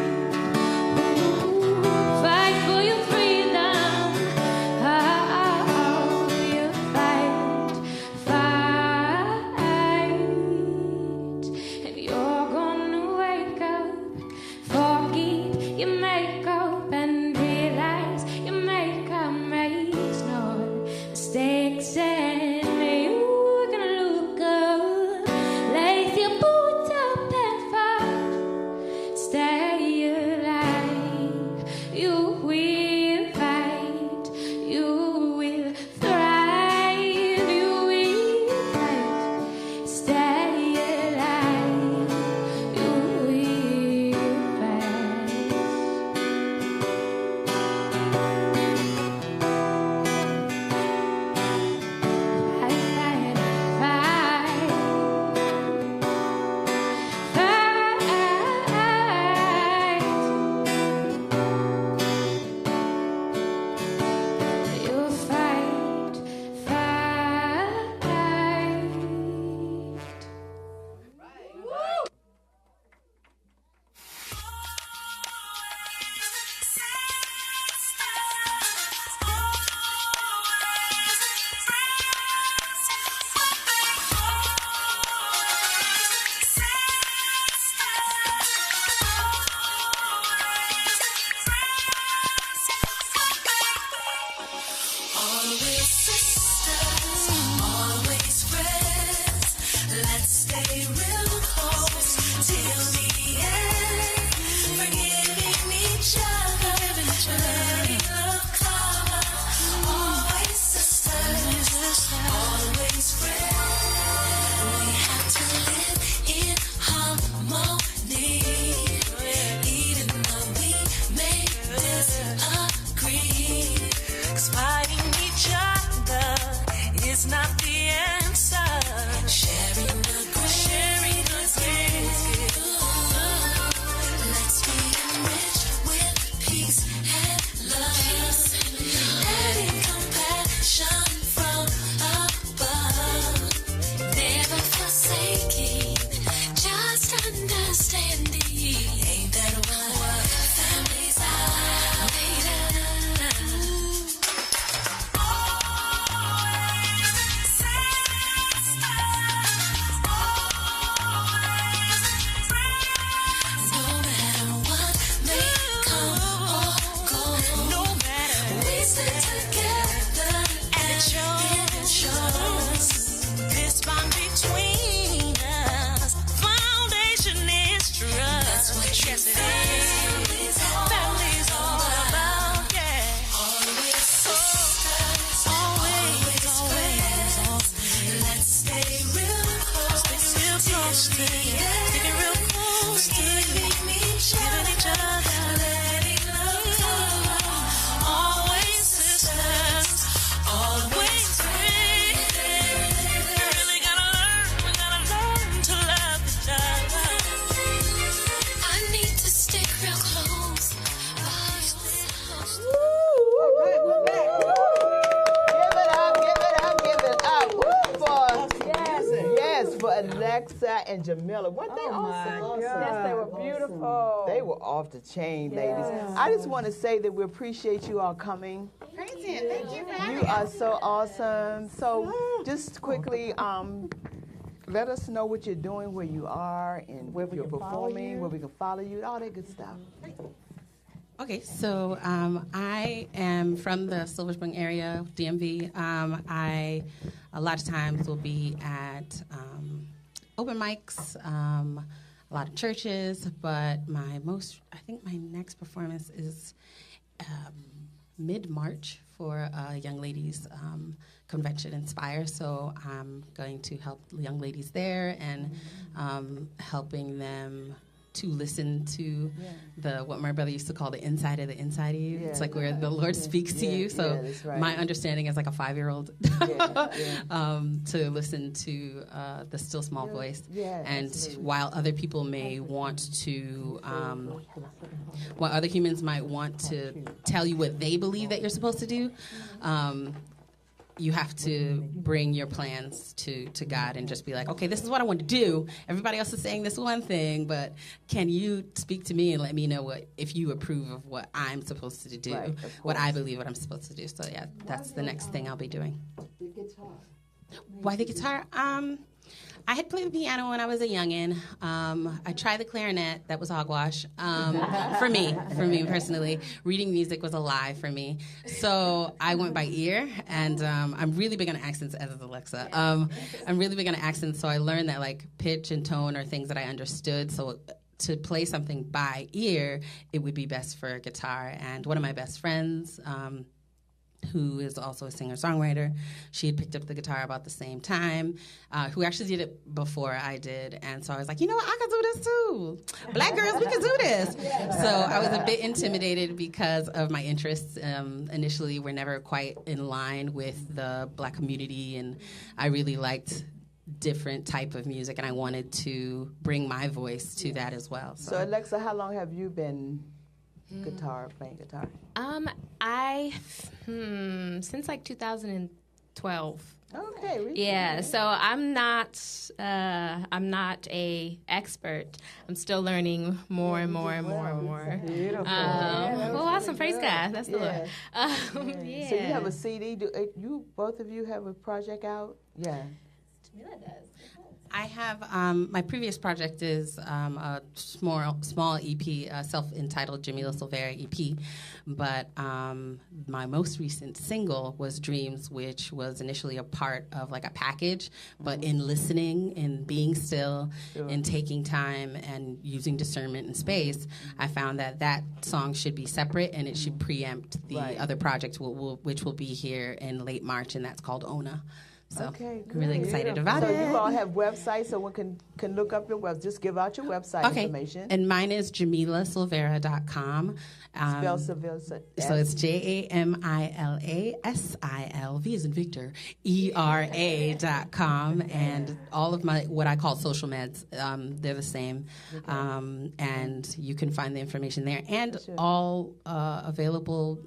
Fight for your freedom. You fight. And you're gonna wake up, forget your makeup, and realize your makeup makes no mistakes. And you're gonna look up, lace your boots up and fight. Stay alive. You will fight. You will thrive. You will fight. Stay alive. You will fight. You'll fight, fight. Always sisters, always friends. Let's stay real close till the end. Forgiving each other, letting love cover. Always sisters, always friends. We have to live in harmony, even though we may disagree. 'Cause fighting each other is not the answer. Sharing the grace. Let's be enriched with peace and love. Letting compassion from above. Never forsaking, just understanding. Ain't that what families are made of? Alexa and Jamila. Weren't they awesome? Yes, they were beautiful. They were off the chain, ladies. I just want to say that we appreciate you all coming. Thank you for having You are so awesome. So just quickly, let us know what you're doing, where you are, and where you're performing, where we can follow you, all that good stuff. Okay, so I am from the Silver Spring area, DMV. I, a lot of times, will be at open mics, a lot of churches, but I think my next performance is mid-March for Young Ladies Convention Inspire. So I'm going to help young ladies there and helping them to listen to what my brother used to call the inside of the inside of you. Yeah. It's like where the Lord speaks to you. So that's right. my understanding as like a 5-year-old to listen to the still small voice. Yeah, And absolutely. while other people may want to, while other humans might want to tell you what they believe that you're supposed to do, you have to bring your plans to God and just be like, okay, this is what I want to do. Everybody else is saying this one thing, but can you speak to me and let me know if you approve of what I'm supposed to do, what I believe what I'm supposed to do. So yeah, that's the next thing I'll be doing. The guitar. Why the guitar? I had played the piano when I was a youngin'. I tried the clarinet. That was hogwash for me personally. Reading music was a lie for me. So I went by ear, and I'm really big on accents, as is Alexa. I'm really big on accents, so I learned that like pitch and tone are things that I understood. So to play something by ear, it would be best for guitar. And one of my best friends, who is also a singer-songwriter. She had picked up the guitar about the same time, who actually did it before I did. And so I was like, you know what, I can do this too. Black girls, we can do this. So I was a bit intimidated because of my interests. Initially, we're never quite in line with the Black community, and I really liked different type of music, and I wanted to bring my voice to that as well. So Alexa, how long have you been playing guitar? Since like 2012. Okay. Yeah, so I'm not a expert. I'm still learning more and more. Beautiful. Awesome! Praise God. That's the Lord. So you have a CD. Do you both of you have a project out? Yeah. Jamila does. I have, my previous project is a small EP, self-entitled Jamila Silvera EP, but my most recent single was Dreams, which was initially a part of like a package, but in listening and being still and taking time and using discernment and space, I found that song should be separate and it should preempt the other project, which will be here in late March, and that's called Ona. So okay, I'm really excited about it. So you all have websites, so one can look up your website. Just give out your website information. And mine is JamilaSilvera.com. Spell Silvera. So it's JamilaSil, V as in Victor, ERA.com. And all of my, what I call social meds, they're the same. And you can find the information there. And all available,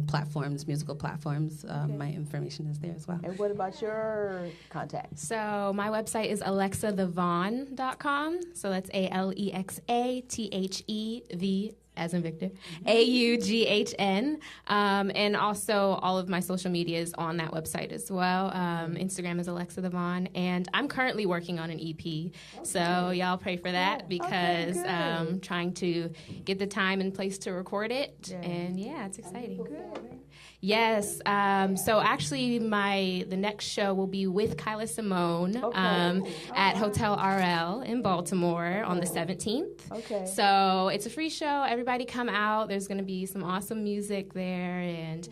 platforms, musical platforms, my information is there as well. And what about your contact? So my website is alexathavon.com. So that's ALEXATHEV as in Victor, AUGHN. And also all of my social media is on that website as well. Instagram is Alexa the Von. And I'm currently working on an EP. So y'all pray for that because I'm trying to get the time and place to record it. And yeah, it's exciting. Good. Yes. So actually, the next show will be with Kyla Simone at Hotel RL in Baltimore on the 17th. Okay. So it's a free show. Everybody come out. There's going to be some awesome music there, and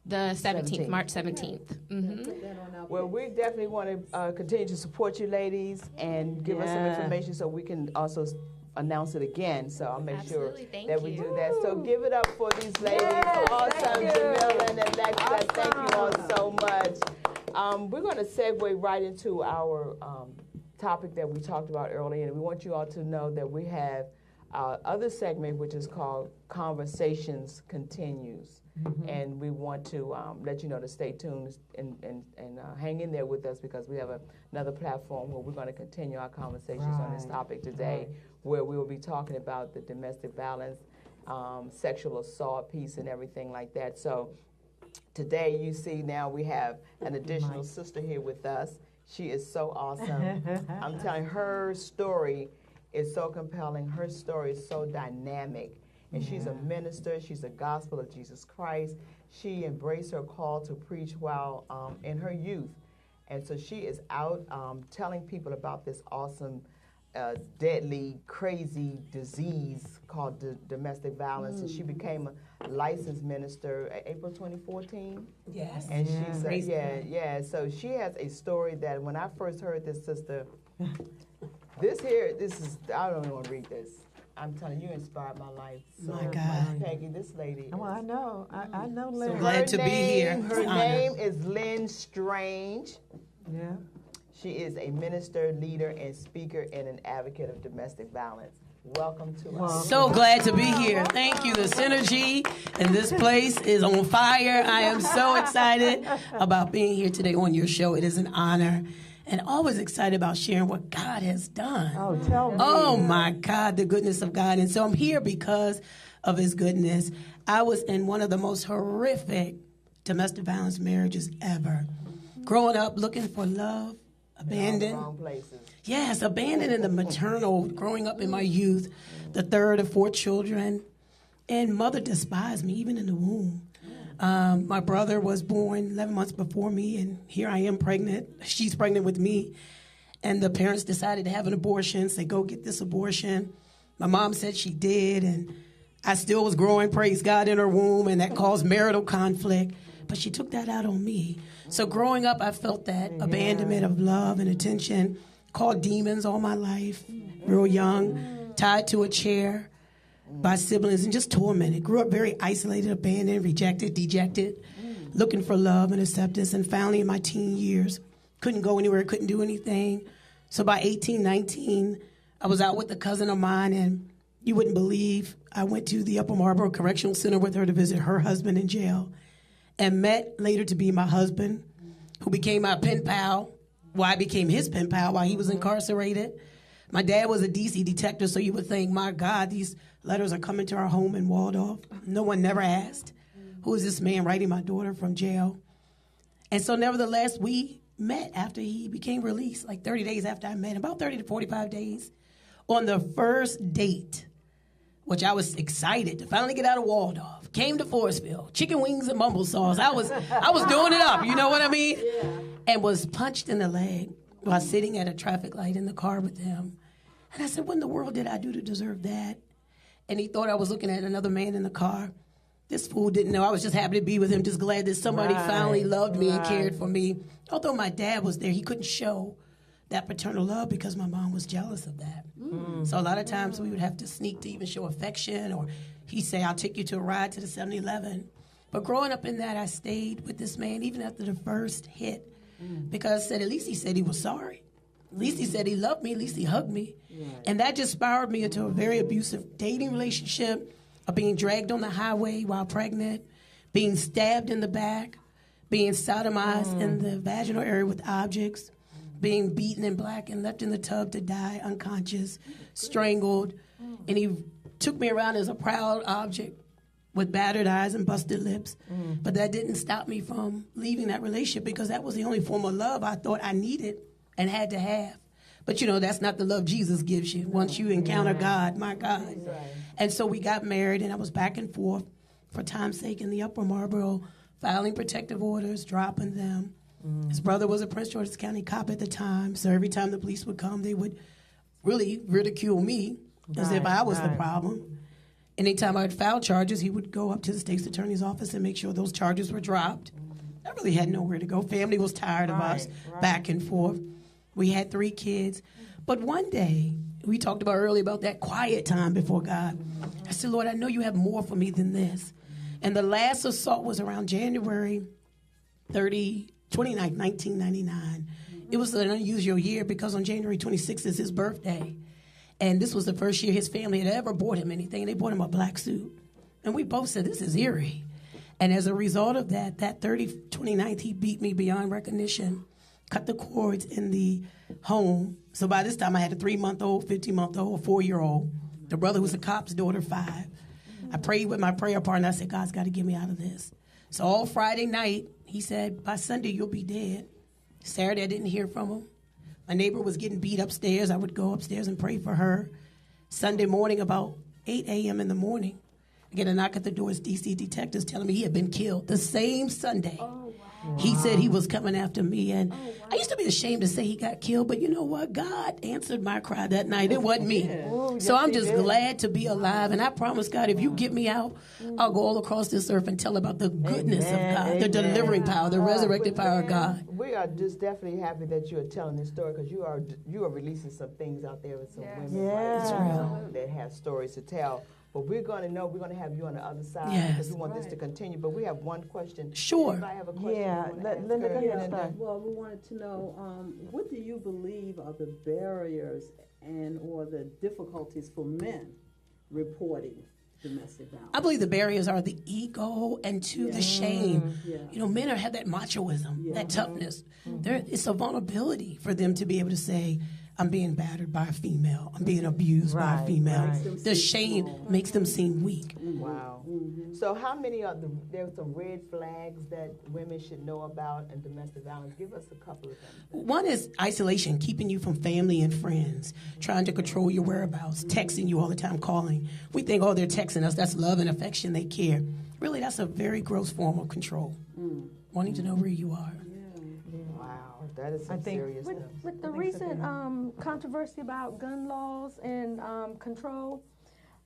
the 17th, March 17th. Mm-hmm. Well, we definitely want to continue to support you ladies and give us some information so we can also announce it again, so I'll make sure that we do that. So give it up for these ladies. Awesome, Jamila and Alexa. Thank you all so much. We're going to segue right into our topic that we talked about earlier, and we want you all to know that we have our other segment, which is called Conversations Continues. And we want to let you know to stay tuned and hang in there with us because we have another platform where we're going to continue our conversations on this topic today, where we will be talking about the domestic violence, sexual assault piece and everything like that. So today you see now we have an additional sister here with us. She is so awesome. I'm telling you, her story is so compelling. Her story is so dynamic. And she's a minister. She's a gospel of Jesus Christ. She embraced her call to preach while in her youth. And so she is out telling people about this awesome, deadly, crazy disease called domestic violence. And she became a licensed minister April 2014. Yes. And she's, so she has a story that when I first heard this, sister, this is, I don't even want to read this. I'm telling you, inspired my life. So my God. Peggy, this lady. Well, I know Lynn. So glad to be here. Her name is Lynn Strange. Yeah. She is a minister, leader, and speaker, and an advocate of domestic violence. Welcome to us. So glad to be here. Thank you. The synergy in this place is on fire. I am so excited about being here today on your show. It is an honor. And always excited about sharing what God has done. Oh, tell me. Oh, my God, the goodness of God. And so I'm here because of his goodness. I was in one of the most horrific domestic violence marriages ever. Growing up, looking for love, abandoned. Wrong places. Yes, abandoned in the maternal, growing up in my youth, the third of 4 children. And mother despised me, even in the womb. My brother was born 11 months before me, and here I am pregnant. She's pregnant with me. And the parents decided to have an abortion, say, go get this abortion. My mom said she did, and I still was growing, praise God, in her womb, and that caused marital conflict. But she took that out on me. So growing up, I felt that abandonment of love and attention, called demons all my life, real young, tied to a chair by siblings and just tormented. Grew up very isolated, abandoned, rejected, dejected, looking for love and acceptance. And finally, in my teen years, couldn't go anywhere, couldn't do anything. So by 18, 19, I was out with a cousin of mine, and you wouldn't believe, I went to the Upper Marlboro Correctional Center with her to visit her husband in jail, and met later to be my husband, who became my pen pal. Well, I became his pen pal while he was incarcerated. My dad was a D.C. detective, so you would think, my God, these letters are coming to our home in Waldorf. No one never asked, who is this man writing my daughter from jail? And so nevertheless, we met after he became released, like 30 days after I met him, about 30 to 45 days. On the first date, which I was excited to finally get out of Waldorf, came to Forestville, chicken wings and mumble sauce. I was doing it up, you know what I mean? Yeah. And was punched in the leg while sitting at a traffic light in the car with him. And I said, what in the world did I do to deserve that? And he thought I was looking at another man in the car. This fool didn't know. I was just happy to be with him, just glad that somebody finally loved me and cared for me. Although my dad was there, he couldn't show that paternal love because my mom was jealous of that. So a lot of times we would have to sneak to even show affection, or he'd say, I'll take you to a ride to the 7-Eleven. But growing up in that, I stayed with this man even after the first hit because at least he said he was sorry. At least he said he loved me. At least he hugged me. Yeah. And that just spiraled me into a very abusive dating relationship, of being dragged on the highway while pregnant, being stabbed in the back, being sodomized in the vaginal area with objects, being beaten in black and left in the tub to die unconscious, strangled. And he took me around as a proud object with battered eyes and busted lips. But that didn't stop me from leaving that relationship because that was the only form of love I thought I needed and had to have. But, you know, that's not the love Jesus gives you once you encounter God, my God. Right. And so we got married, and I was back and forth for time's sake in the Upper Marlboro, filing protective orders, dropping them. His brother was a Prince George's County cop at the time, so every time the police would come, they would really ridicule me as if I was the problem. Anytime I would file charges, he would go up to the state's attorney's office and make sure those charges were dropped. I really had nowhere to go. Family was tired of us, back and forth. We had 3 kids. But one day, we talked about earlier about that quiet time before God. I said, Lord, I know you have more for me than this. And the last assault was around January 29th, 1999. It was an unusual year because on January 26th is his birthday. And this was the first year his family had ever bought him anything. They bought him a black suit. And we both said, this is eerie. And as a result of that 29th, he beat me beyond recognition, cut the cords in the home. So by this time, I had a 3-month-old, 15-month-old, a 4-year-old. The brother was a cop's daughter, 5. I prayed with my prayer partner. I said, God's got to get me out of this. So all Friday night, he said, by Sunday, you'll be dead. Saturday, I didn't hear from him. My neighbor was getting beat upstairs. I would go upstairs and pray for her. Sunday morning, about 8 a.m. in the morning, I get a knock at the door. It's D.C. detectives telling me he had been killed the same Sunday. Oh, wow. He said he was coming after me. And I used to be ashamed to say he got killed, but you know what? God answered my cry that night. It wasn't me. So I'm just glad to be alive. And I promise, God, if you get me out, I'll go all across this earth and tell about the goodness of God, the delivering power, the resurrected power of God. We are just definitely happy that you are telling this story because you are releasing some things out there with some women right now that have stories to tell. But we're going to have you on the other side Yes. because we want this to continue. But we have one question. Sure. Anybody have a question? Yeah, you wanna ask Linda, her? go ahead and Linda. start. Well, we wanted to know, what do you believe are the barriers and or the difficulties for men reporting domestic violence? I believe the barriers are the ego and the shame. Yeah. You know, men have that machoism, that toughness. It's a vulnerability for them to be able to say, I'm being battered by a female. I'm being abused by a Right, female. right. The shame makes them seem weak. Wow. So how many are there's some red flags that women should know about in domestic violence? Give us a couple of them. One is isolation, keeping you from family and friends, trying to control your whereabouts, texting you all the time, calling. We think, oh, they're texting us. That's love and affection. They care. Really, that's a very gross form of control. Wanting to know where you are. Wow, that is some think- serious stuff. With the recent controversy about gun laws and control,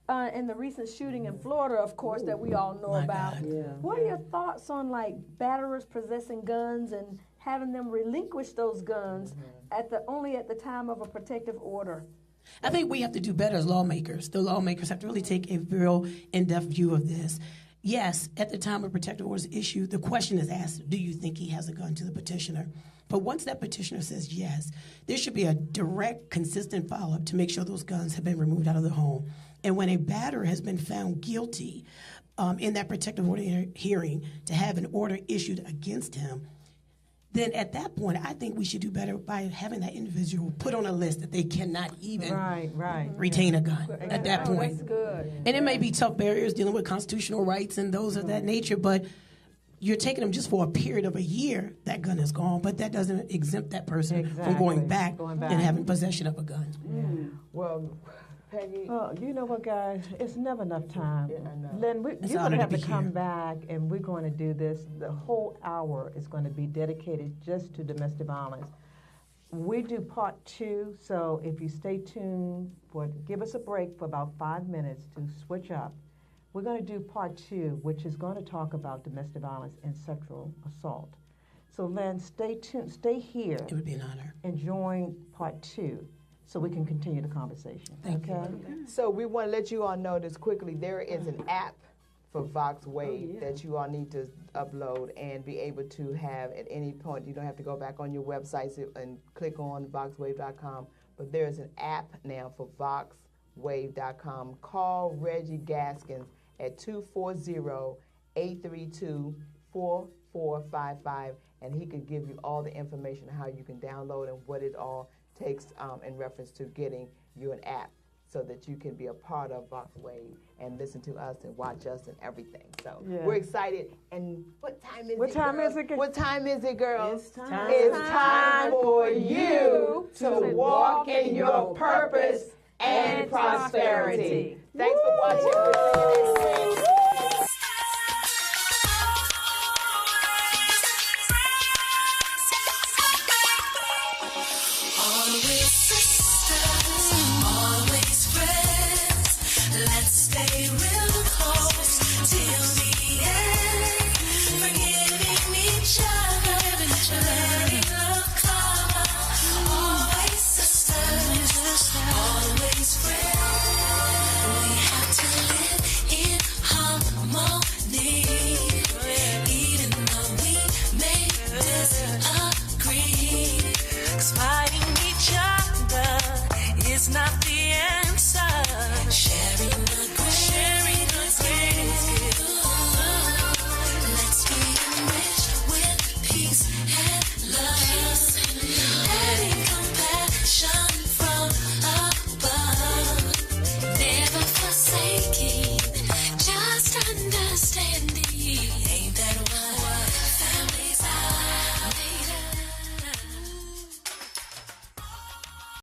and the recent shooting in Florida, of course, that we all know My about. God. Yeah. What are your thoughts on like batterers possessing guns and having them relinquish those guns only at the time of a protective order? I think we have to do better as lawmakers. The lawmakers have to really take a real in-depth view of this. Yes, at the time of protective orders issued, the question is asked, do you think he has a gun to the petitioner? But once that petitioner says yes, there should be a direct, consistent follow-up to make sure those guns have been removed out of the home. And when a batterer has been found guilty in that protective order hearing to have an order issued against him, then at that point, I think we should do better by having that individual put on a list that they cannot even Right. retain a gun at that point. That's good. And it may be tough barriers dealing with constitutional rights and those of that nature, but you're taking them just for a period of a year, that gun is gone, but that doesn't exempt that person from going back and having possession of a gun. Well, Peggy, Well, you know what, guys? It's never enough time. Yeah, I know. Len, It's you're an going to honor have to to be come here. back, and we're going to do this. The whole hour is going to be dedicated just to domestic violence. We do part 2, so if you stay tuned, give us a break for about 5 minutes to switch up. We're going to do part 2, which is going to talk about domestic violence and sexual assault. So, Len, stay tuned, stay here, It would be an honor. and join part 2 so we can continue the conversation. Okay? so we want to let you all know this quickly. There is an app for Vox Wave that you all need to upload and be able to have at any point. You don't have to go back on your websites and click on voxwave.com, but there is an app now for voxwave.com. Call Reggie Gaskins at 240-832-4455, and he could give you all the information how you can download and what it all takes in reference to getting you an app so that you can be a part of Vox Wave and listen to us and watch us and everything. So we're excited. And what time is it? What time girls? is it? What time is it, girls? It's time. It's time for you to walk in your purpose and prosperity. Thanks for watching. Always sisters, always friends. Let's stay real close till the end. Forgiving each other, letting love cover. Always sisters, always friends. We have to live in harmony, even though we may disagree. 'Cause fighting each other is not the